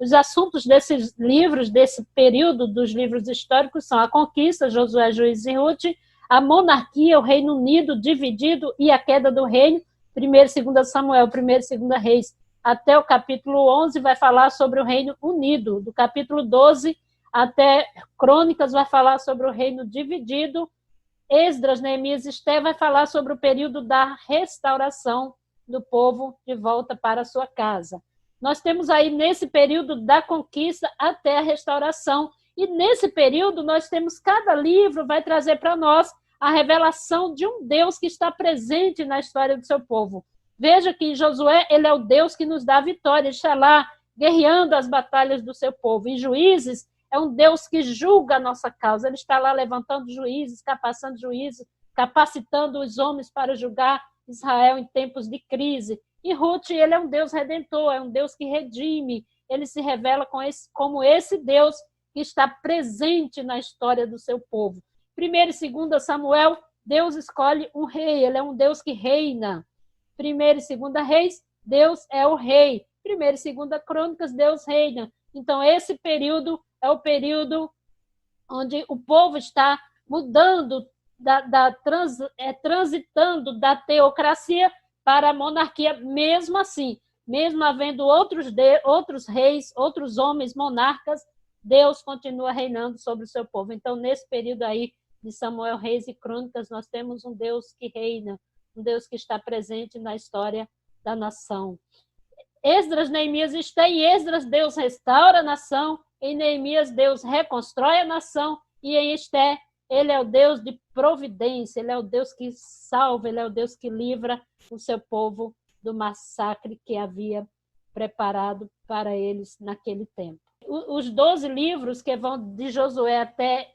Os assuntos desses livros, desse período dos livros históricos, são a conquista, Josué, Juízes e Ruth, a monarquia, o Reino Unido dividido e a queda do reino, 1º e 2 Samuel, 1º e 2 Reis, até o capítulo 11 vai falar sobre o Reino Unido, do capítulo 12 até Crônicas vai falar sobre o reino dividido, Esdras, Neemias e Esté vai falar sobre o período da restauração do povo de volta para a sua casa. Nós temos aí nesse período da conquista até a restauração, e nesse período nós temos, cada livro vai trazer para nós a revelação de um Deus que está presente na história do seu povo. Veja que Josué, ele é o Deus que nos dá a vitória, ele está lá guerreando as batalhas do seu povo. E Juízes é um Deus que julga a nossa causa, ele está lá levantando juízes, capacitando os homens para julgar Israel em tempos de crise. E Ruth, ele é um Deus redentor, é um Deus que redime, ele se revela como esse Deus que está presente na história do seu povo. 1º e 2 Samuel, Deus escolhe um rei, ele é um Deus que reina. 1º e 2 Reis, Deus é o rei. 1º e 2 Crônicas, Deus reina. Então, esse período é o período onde o povo está mudando, transitando da teocracia para a monarquia, mesmo assim, mesmo havendo outros reis, outros homens monarcas, Deus continua reinando sobre o seu povo. Então, nesse período aí de Samuel, Reis e Crônicas, nós temos um Deus que reina, um Deus que está presente na história da nação. Esdras, Neemias e Esté, em Esdras Deus restaura a nação, em Neemias Deus reconstrói a nação, e em Esté ele é o Deus de providência, ele é o Deus que salva, ele é o Deus que livra o seu povo do massacre que havia preparado para eles naquele tempo. Os 12 livros que vão de Josué até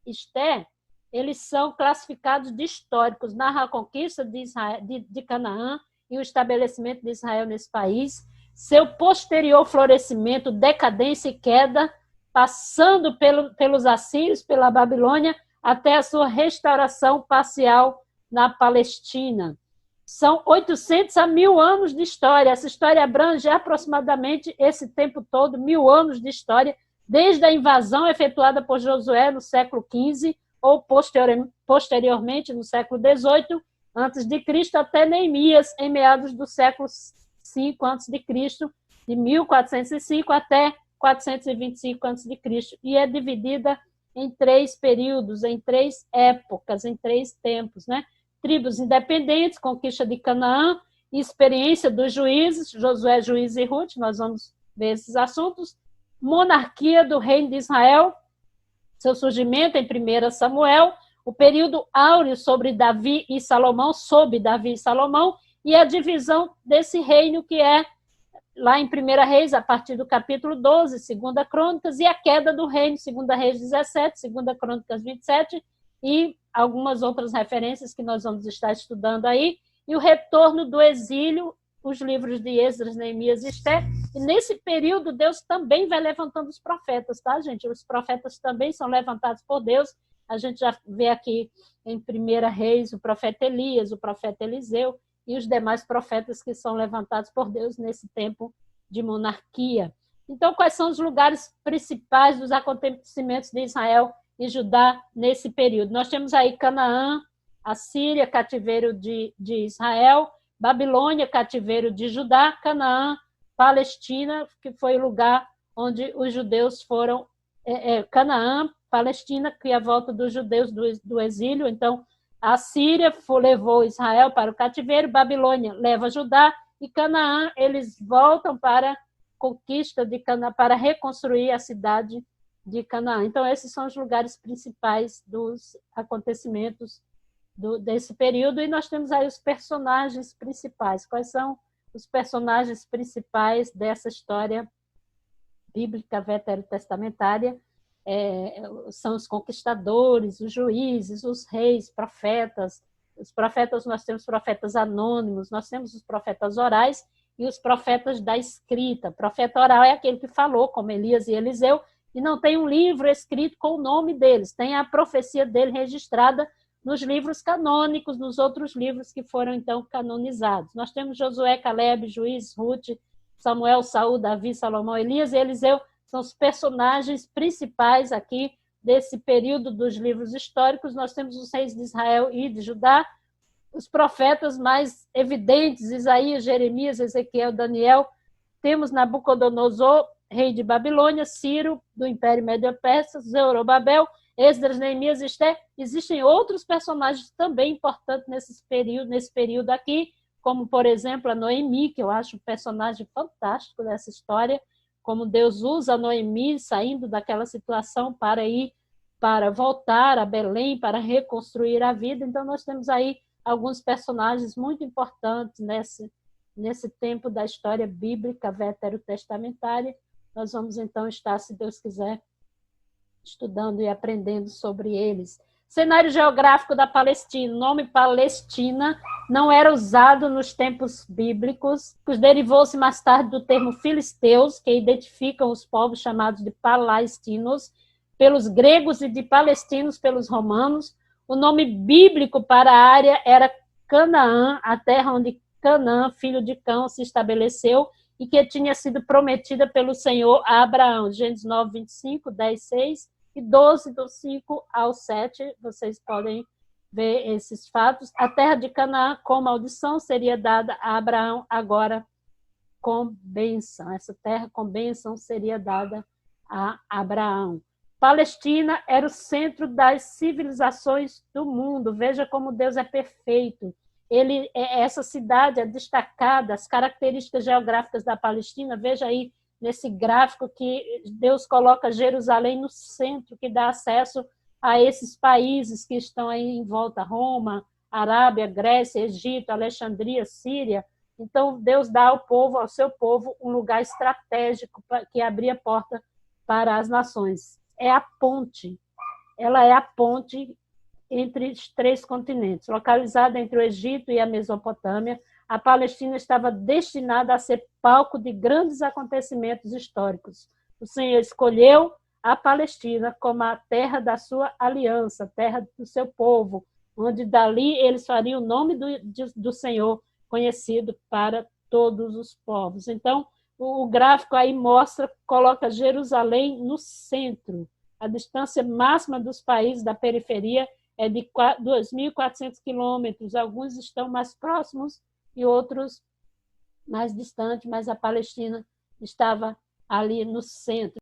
Esté, eles são classificados de históricos, narra a conquista de Canaã e o estabelecimento de Israel nesse país, seu posterior florescimento, decadência e queda, passando pelos assírios, pela Babilônia, até a sua restauração parcial na Palestina. São 800 a 1000 anos de história. Essa história abrange aproximadamente esse tempo todo, 1000 anos de história, desde a invasão efetuada por Josué no século XV, ou posteriormente no século XVIII, antes de Cristo, até Neemias, em meados do século V antes de Cristo, de 1405 até 425 antes de Cristo, e é dividida em 3 períodos, em 3 épocas, em 3 tempos, né? Tribos independentes, conquista de Canaã, experiência dos juízes, Josué, Juízes e Ruth, nós vamos ver esses assuntos, monarquia do reino de Israel, seu surgimento em 1 Samuel, o período áureo sobre Davi e Salomão, sob Davi e Salomão, e a divisão desse reino que é lá em 1 Reis, a partir do capítulo 12, 2 Crônicas, e a queda do reino, 2 Reis 17, 2 Crônicas 27, e algumas outras referências que nós vamos estar estudando aí, e o retorno do exílio, os livros de Esdras, Neemias e Esté, e nesse período Deus também vai levantando os profetas, tá, gente? Os profetas também são levantados por Deus, a gente já vê aqui em 1 Reis o profeta Elias, o profeta Eliseu, e os demais profetas que são levantados por Deus nesse tempo de monarquia. Então, quais são os lugares principais dos acontecimentos de Israel e Judá nesse período? Nós temos aí Canaã, Assíria, cativeiro de Israel, Babilônia, cativeiro de Judá, Canaã, Palestina, que foi o lugar onde os judeus foram, Canaã, Palestina, que é a volta dos judeus do exílio. Então, a Síria levou Israel para o cativeiro, Babilônia leva Judá, e Canaã, eles voltam para a conquista de Canaã, para reconstruir a cidade de Canaã. Então, esses são os lugares principais dos acontecimentos desse período, e nós temos aí os personagens principais. Quais são os personagens principais dessa história bíblica veterotestamentária? São os conquistadores, os juízes, os reis, profetas. Os profetas, nós temos profetas anônimos, nós temos os profetas orais e os profetas da escrita. Profeta oral é aquele que falou, como Elias e Eliseu, e não tem um livro escrito com o nome deles, tem a profecia dele registrada nos livros canônicos, nos outros livros que foram, então, canonizados. Nós temos Josué, Calebe, Juízes, Ruth, Samuel, Saul, Davi, Salomão, Elias e Eliseu são os personagens principais aqui desse período dos livros históricos. Nós temos os reis de Israel e de Judá, os profetas mais evidentes, Isaías, Jeremias, Ezequiel, Daniel. Temos Nabucodonosor, rei de Babilônia, Ciro, do Império Médio-Persa, Zorobabel, Esdras, Neemias, Esther. Existem outros personagens também importantes nesse período aqui, como, por exemplo, a Noemi, que eu acho um personagem fantástico dessa história, como Deus usa a Noemi saindo daquela situação para voltar a Belém, para reconstruir a vida. Então, nós temos aí alguns personagens muito importantes nesse tempo da história bíblica veterotestamentária. Nós vamos, então, estar, se Deus quiser, estudando e aprendendo sobre eles. Cenário geográfico da Palestina. O nome Palestina não era usado nos tempos bíblicos, derivou-se mais tarde do termo filisteus, que identificam os povos chamados de palestinos pelos gregos e de palestinos pelos romanos. O nome bíblico para a área era Canaã, a terra onde Canaã, filho de Cão, se estabeleceu e que tinha sido prometida pelo Senhor a Abraão. Gênesis 9, 25, 10, 6 e 12, do 5 ao 7. Vocês podem ver esses fatos. A terra de Canaã, com maldição, seria dada a Abraão, agora com bênção. Essa terra com bênção seria dada a Abraão. Palestina era o centro das civilizações do mundo. Veja como Deus é perfeito. Essa cidade é destacada, as características geográficas da Palestina. Veja aí nesse gráfico que Deus coloca Jerusalém no centro, que dá acesso a esses países que estão aí em volta, Roma, Arábia, Grécia, Egito, Alexandria, Síria. Então, Deus dá ao seu povo, um lugar estratégico que abria a porta para as nações. É a ponte, ela é a ponte entre os 3 continentes. Localizada entre o Egito e a Mesopotâmia, a Palestina estava destinada a ser palco de grandes acontecimentos históricos. O Senhor escolheu a Palestina como a terra da sua aliança, a terra do seu povo, onde dali eles fariam o nome do Senhor conhecido para todos os povos. Então, o gráfico aí coloca Jerusalém no centro. A distância máxima dos países da periferia é de 2.400 quilômetros. Alguns estão mais próximos e outros mais distantes, mas a Palestina estava ali no centro.